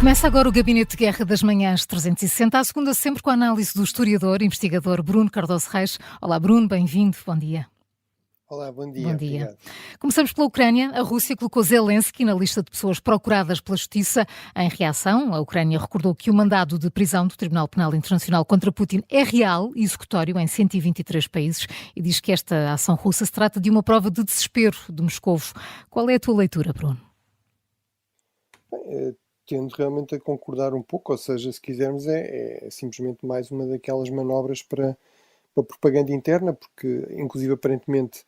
Começa agora o Gabinete de Guerra das Manhãs 360, à segunda sempre com a análise do historiador e investigador Bruno Cardoso Reis. Olá Bruno, bem-vindo, bom dia. Olá, bom Bom dia, dia. obrigado. Começamos pela Ucrânia. A Rússia colocou Zelensky na lista de pessoas procuradas pela Justiça. Em reação, a Ucrânia recordou que o mandado de prisão do Tribunal Penal Internacional contra Putin é real e executório em 123 países e diz que esta ação russa se trata de uma prova de desespero de Moscovo. Qual é a tua leitura, Bruno? Tendo realmente a concordar um pouco, ou seja, se quisermos, é simplesmente mais uma daquelas manobras para propaganda interna, porque, inclusive, aparentemente,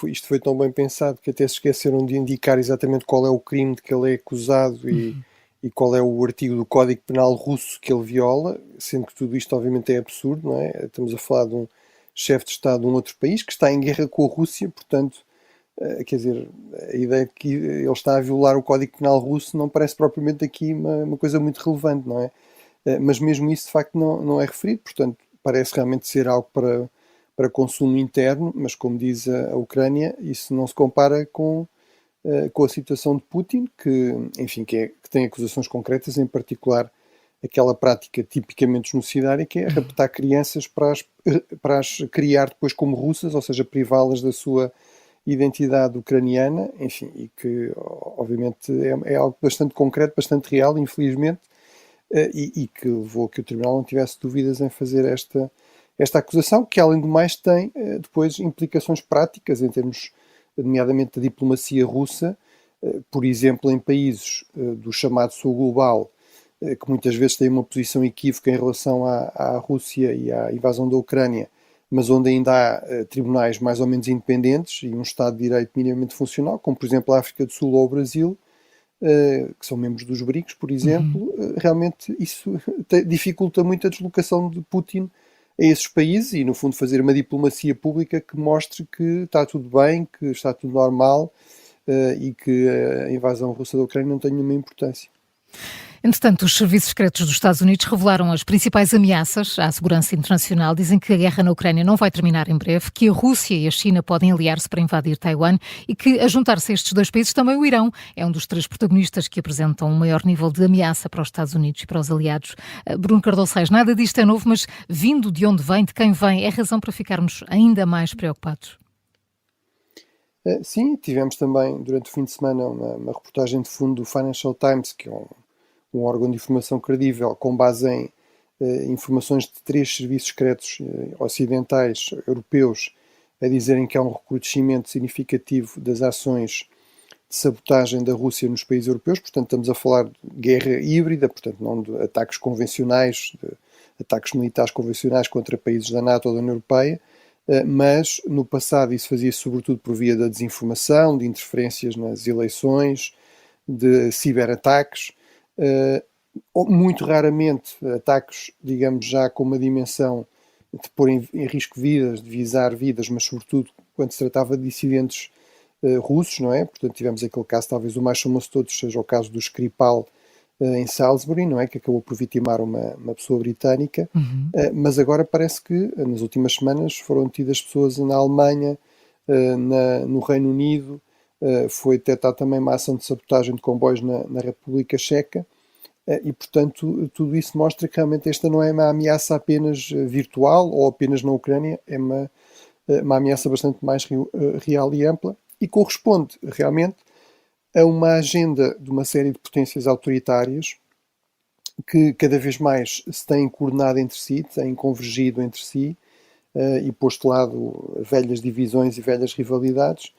isto foi tão bem pensado que até se esqueceram de indicar exatamente qual é o crime de que ele é acusado e qual é o artigo do Código Penal russo que ele viola, sendo que tudo isto, obviamente, é absurdo, não é? Estamos a falar de um chefe de Estado de um outro país que está em guerra com a Rússia, portanto. Quer dizer, a ideia de que ele está a violar o Código Penal russo não parece propriamente aqui uma coisa muito relevante, não é? Mas mesmo isso, de facto, não é referido, portanto, parece realmente ser algo para consumo interno, mas como diz a Ucrânia, isso não se compara com a situação de Putin, que, enfim, que tem acusações concretas, em particular aquela prática tipicamente genocidária, que é raptar crianças para as criar depois como russas, ou seja, privá-las da sua identidade ucraniana, enfim, e que obviamente é algo bastante concreto, bastante real, infelizmente, e que levou a que o Tribunal não tivesse dúvidas em fazer esta acusação, que além do mais tem depois implicações práticas em termos, nomeadamente, da diplomacia russa, por exemplo, em países do chamado Sul Global, que muitas vezes têm uma posição equívoca em relação à Rússia e à invasão da Ucrânia, mas onde ainda há tribunais mais ou menos independentes e um Estado de Direito minimamente funcional, como por exemplo a África do Sul ou o Brasil, que são membros dos BRICS, por exemplo, realmente isso dificulta muito a deslocação de Putin a esses países e, no fundo, fazer uma diplomacia pública que mostre que está tudo bem, que está tudo normal e que a invasão russa da Ucrânia não tem nenhuma importância. Entretanto, os serviços secretos dos Estados Unidos revelaram as principais ameaças à segurança internacional. Dizem que a guerra na Ucrânia não vai terminar em breve, que a Rússia e a China podem aliar-se para invadir Taiwan e que, a juntar-se a estes dois países, também o Irão é um dos três protagonistas que apresentam um maior nível de ameaça para os Estados Unidos e para os aliados. Bruno Cardoso Reis, nada disto é novo, mas vindo de onde vem, de quem vem, é razão para ficarmos ainda mais preocupados? Sim, tivemos também durante o fim de semana uma reportagem de fundo do Financial Times, que é um órgão de informação credível, com base em informações de 3 serviços secretos ocidentais, europeus, a dizerem que há um recrudescimento significativo das ações de sabotagem da Rússia nos países europeus. Portanto, estamos a falar de guerra híbrida, portanto, não de ataques convencionais, de ataques militares convencionais contra países da NATO ou da União Europeia, mas no passado isso fazia-se sobretudo por via da desinformação, de interferências nas eleições, de ciberataques, muito raramente ataques, digamos, já com uma dimensão de pôr em risco vidas, de visar vidas, mas sobretudo quando se tratava de dissidentes russos, não é? Portanto, tivemos aquele caso, talvez o mais famoso de todos, seja o caso do Skripal em Salisbury, não é? Que acabou por vitimar uma pessoa britânica, mas agora parece que nas últimas semanas foram detidas pessoas na Alemanha, no Reino Unido, foi detectada também uma ação de sabotagem de comboios na República Checa, e portanto tudo isso mostra que realmente esta não é uma ameaça apenas virtual ou apenas na Ucrânia, é uma ameaça bastante mais real e ampla e corresponde realmente a uma agenda de uma série de potências autoritárias que cada vez mais se têm coordenado entre si, têm convergido entre si e posto de lado velhas divisões e velhas rivalidades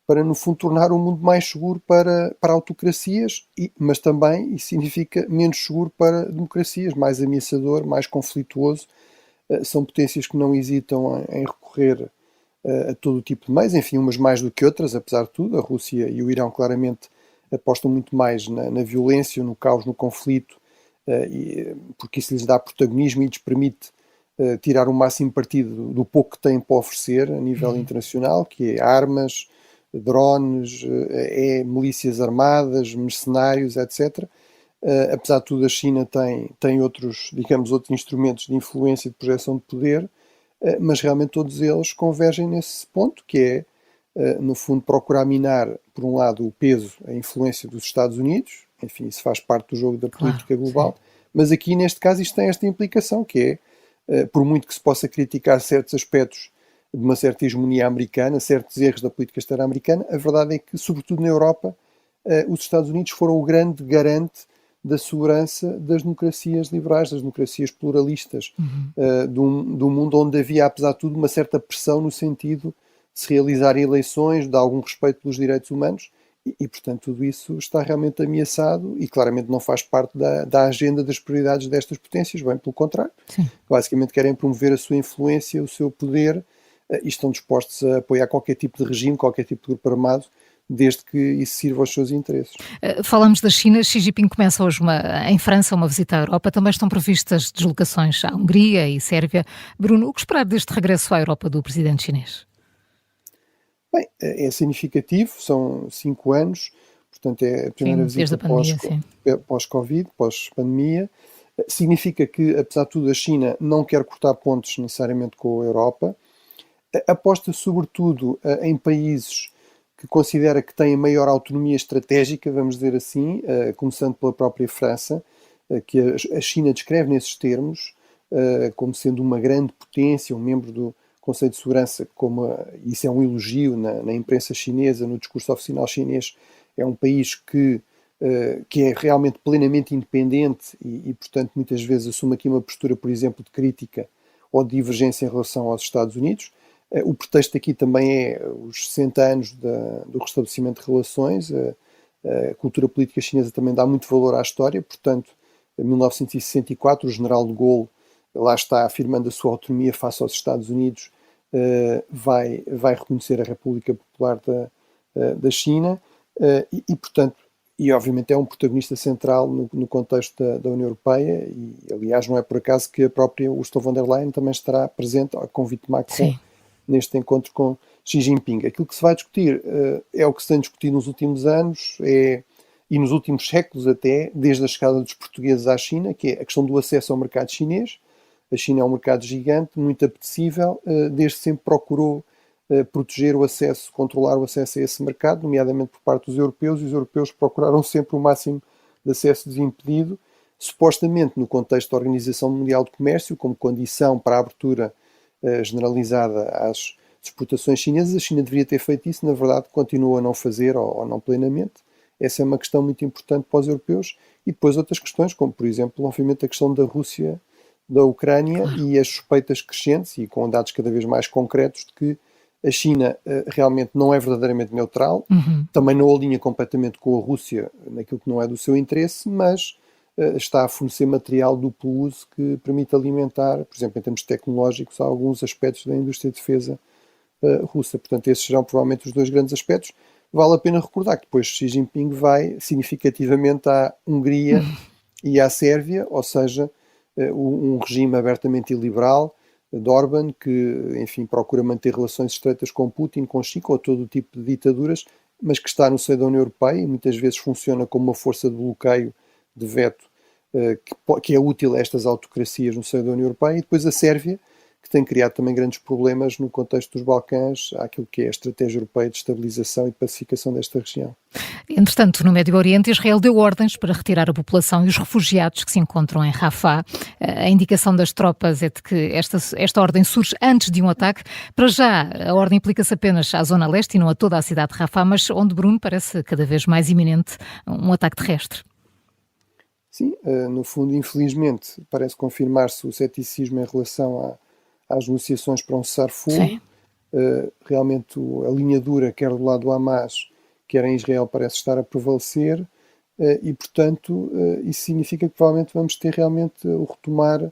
para, no fundo, tornar o mundo mais seguro para autocracias, mas também isso significa menos seguro para democracias, mais ameaçador, mais conflituoso. São potências que não hesitam em recorrer a todo tipo de meios, enfim, umas mais do que outras, apesar de tudo. A Rússia e o Irão claramente apostam muito mais na violência, no caos, no conflito, porque isso lhes dá protagonismo e lhes permite tirar o máximo partido do pouco que têm para oferecer a nível internacional, que é armas, drones, milícias armadas, mercenários, etc. Apesar de tudo, a China tem outros, digamos, outros instrumentos de influência e de projeção de poder, mas realmente todos eles convergem nesse ponto, que é, no fundo, procurar minar, por um lado, o peso, a influência dos Estados Unidos, enfim, isso faz parte do jogo da Claro, política sim. global, mas aqui neste caso isto tem esta implicação, que é, por muito que se possa criticar certos aspectos de uma certa hegemonia americana, certos erros da política externa americana, a verdade é que, sobretudo na Europa, os Estados Unidos foram o grande garante da segurança das democracias liberais, das democracias pluralistas, Uhum. do mundo onde havia, apesar de tudo, uma certa pressão no sentido de se realizarem eleições, de algum respeito pelos direitos humanos, portanto, tudo isso está realmente ameaçado e claramente não faz parte da agenda das prioridades destas potências, bem pelo contrário. Sim. Basicamente querem promover a sua influência, o seu poder, e estão dispostos a apoiar qualquer tipo de regime, qualquer tipo de grupo armado, desde que isso sirva aos seus interesses. Falamos da China. Xi Jinping começa hoje em França uma visita à Europa. Também estão previstas deslocações à Hungria e Sérvia. Bruno, o que esperar deste regresso à Europa do presidente chinês? Bem, é significativo, são 5 anos, portanto é a primeira Sim, desde visita a pandemia, sim. pós-Covid, pós-pandemia. Significa que, apesar de tudo, a China não quer cortar pontos necessariamente com a Europa, aposta sobretudo em países que considera que têm maior autonomia estratégica, vamos dizer assim, começando pela própria França, que a China descreve nesses termos, como sendo uma grande potência, um membro do Conselho de Segurança, isso é um elogio na imprensa chinesa, no discurso oficial chinês, é um país que é realmente plenamente independente portanto, muitas vezes assume aqui uma postura, por exemplo, de crítica ou de divergência em relação aos Estados Unidos. O pretexto aqui também é os 60 anos do restabelecimento de relações. A cultura política chinesa também dá muito valor à história, portanto, em 1964, o general de Gaulle, lá está afirmando a sua autonomia face aos Estados Unidos, vai reconhecer a República Popular da China portanto, e obviamente é um protagonista central no contexto da União Europeia e, aliás, não é por acaso que a própria Ursula von der Leyen também estará presente, a convite de Macron, Sim. neste encontro com Xi Jinping. Aquilo que se vai discutir é o que se tem discutido nos últimos anos e nos últimos séculos até, desde a chegada dos portugueses à China, que é a questão do acesso ao mercado chinês. A China é um mercado gigante, muito apetecível, desde sempre procurou proteger o acesso, controlar o acesso a esse mercado, nomeadamente por parte dos europeus, e os europeus procuraram sempre o máximo de acesso desimpedido, supostamente no contexto da Organização Mundial do Comércio, como condição para a abertura generalizada às exportações chinesas. A China deveria ter feito isso, na verdade continua a não fazer ou não plenamente. Essa é uma questão muito importante para os europeus. E depois outras questões, como por exemplo, obviamente a questão da Rússia, da Ucrânia Claro. e as suspeitas crescentes e com dados cada vez mais concretos de que a China realmente não é verdadeiramente neutral, Uhum. também não alinha completamente com a Rússia naquilo que não é do seu interesse, mas está a fornecer material duplo uso que permite alimentar, por exemplo, em termos tecnológicos, alguns aspectos da indústria de defesa russa. Portanto, esses serão provavelmente os dois grandes aspectos. Vale a pena recordar que depois Xi Jinping vai significativamente à Hungria e à Sérvia, ou seja, um regime abertamente iliberal de Orbán, que, enfim, procura manter relações estreitas com Putin, com Xi, com todo o tipo de ditaduras, mas que está no seio da União Europeia e muitas vezes funciona como uma força de bloqueio, de veto, que é útil a estas autocracias no seio da União Europeia. E depois a Sérvia, que tem criado também grandes problemas no contexto dos Balcãs, àquilo que é a estratégia europeia de estabilização e pacificação desta região. Entretanto, no Médio Oriente, Israel deu ordens para retirar a população e os refugiados que se encontram em Rafah. A indicação das tropas é de que esta ordem surge antes de um ataque. Para já, a ordem implica-se apenas à zona leste e não a toda a cidade de Rafah, mas onde, Bruno, parece cada vez mais iminente um ataque terrestre. Sim, no fundo, infelizmente, parece confirmar-se o ceticismo em relação às negociações para um cessar-fogo. Sim. Realmente a linha dura, quer do lado do Hamas, quer em Israel, parece estar a prevalecer portanto, isso significa que provavelmente vamos ter realmente o retomar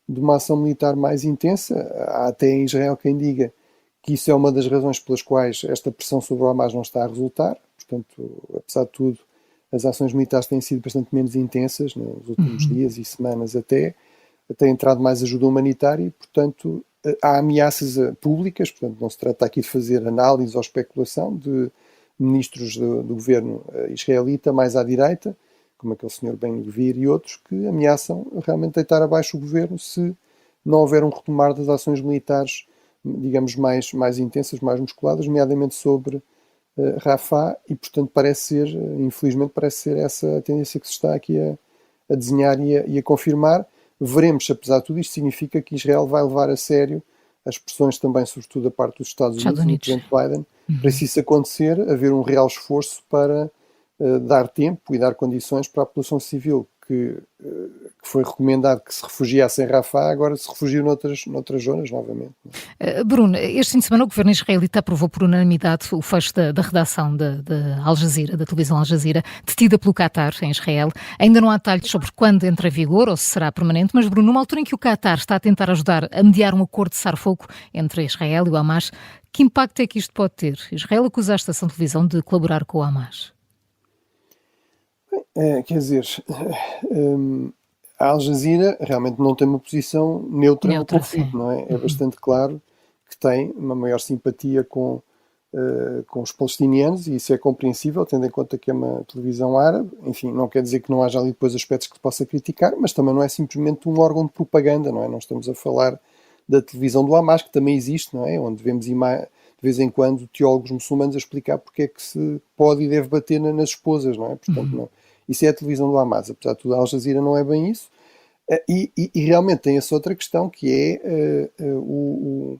de uma ação militar mais intensa. Há até em Israel quem diga que isso é uma das razões pelas quais esta pressão sobre o Hamas não está a resultar. Portanto, apesar de tudo, as ações militares têm sido bastante menos intensas nos últimos Uhum. dias e semanas até. Tem entrado mais ajuda humanitária e, portanto, há ameaças públicas. Portanto, não se trata aqui de fazer análise ou especulação de ministros do governo israelita mais à direita, como aquele senhor Ben-Gvir e outros, que ameaçam realmente deitar abaixo o governo se não houver um retomar das ações militares, digamos, mais intensas, mais musculadas, nomeadamente sobre Rafah, e portanto infelizmente parece ser essa a tendência que se está aqui a desenhar e a confirmar. Veremos se, apesar de tudo isto, significa que Israel vai levar a sério as pressões também, sobretudo da parte dos Estados Estados Unidos, do Unidos. Presidente Biden, para se isso acontecer, haver um real esforço para dar tempo e dar condições para a população civil que foi recomendado que se refugiasse em Rafah, agora se refugiam noutras zonas novamente. Bruno, este fim de semana o governo israelita aprovou por unanimidade o fecho da redação da Al Jazeera, da televisão Al Jazeera, detida pelo Qatar em Israel. Ainda não há detalhes sobre quando entra em vigor ou se será permanente, mas Bruno, numa altura em que o Qatar está a tentar ajudar a mediar um acordo de cessar-fogo entre Israel e o Hamas, que impacto é que isto pode ter? Israel acusa a estação de televisão de colaborar com o Hamas. Quer dizer, a Al Jazeera realmente não tem uma posição neutra no conflito, Sim. não é? É bastante claro que tem uma maior simpatia com os palestinianos, e isso é compreensível, tendo em conta que é uma televisão árabe. Enfim, não quer dizer que não haja ali depois aspectos que se possa criticar, mas também não é simplesmente um órgão de propaganda, não é? Não estamos a falar da televisão do Hamas, que também existe, não é? Onde vemos de vez em quando teólogos muçulmanos a explicar porque é que se pode e deve bater nas esposas, não é? Portanto, não. Isso é a televisão do Hamas. Apesar de tudo, a Al Jazeera não é bem isso. E realmente tem essa outra questão, que é o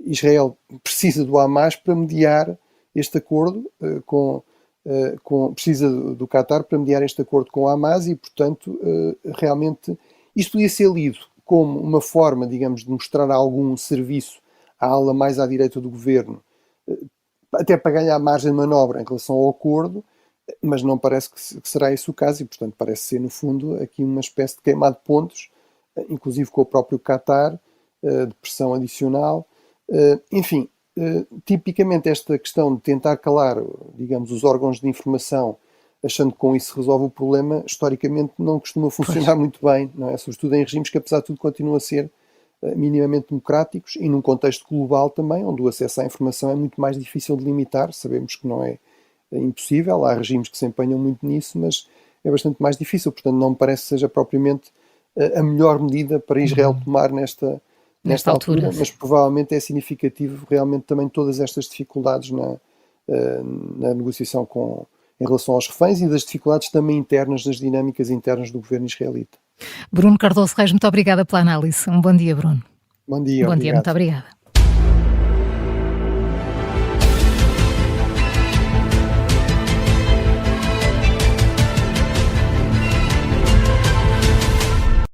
Israel precisa do Hamas para mediar este acordo precisa do Qatar para mediar este acordo com o Hamas, e portanto realmente isto podia ser lido como uma forma, digamos, de mostrar algum serviço à ala mais à direita do governo, até para ganhar margem de manobra em relação ao acordo, mas não parece que será esse o caso, e portanto parece ser no fundo aqui uma espécie de queimado de pontos, inclusive com o próprio Qatar, de pressão adicional. Enfim, tipicamente esta questão de tentar calar, digamos, os órgãos de informação, achando que com isso se resolve o problema, historicamente não costuma funcionar muito bem, não é? Sobretudo em regimes que, apesar de tudo, continuam a ser minimamente democráticos, e num contexto global também, onde o acesso à informação é muito mais difícil de limitar. Sabemos que não é impossível, há regimes que se empenham muito nisso, mas é bastante mais difícil. Portanto, não me parece que seja propriamente a melhor medida para Israel tomar nesta altura, mas provavelmente é significativo realmente também todas estas dificuldades na negociação em relação aos reféns, e das dificuldades também internas, das dinâmicas internas do governo israelita. Bruno Cardoso Reis, muito obrigada pela análise. Um bom dia, Bruno. Bom dia, Bom dia, muito obrigado. obrigada.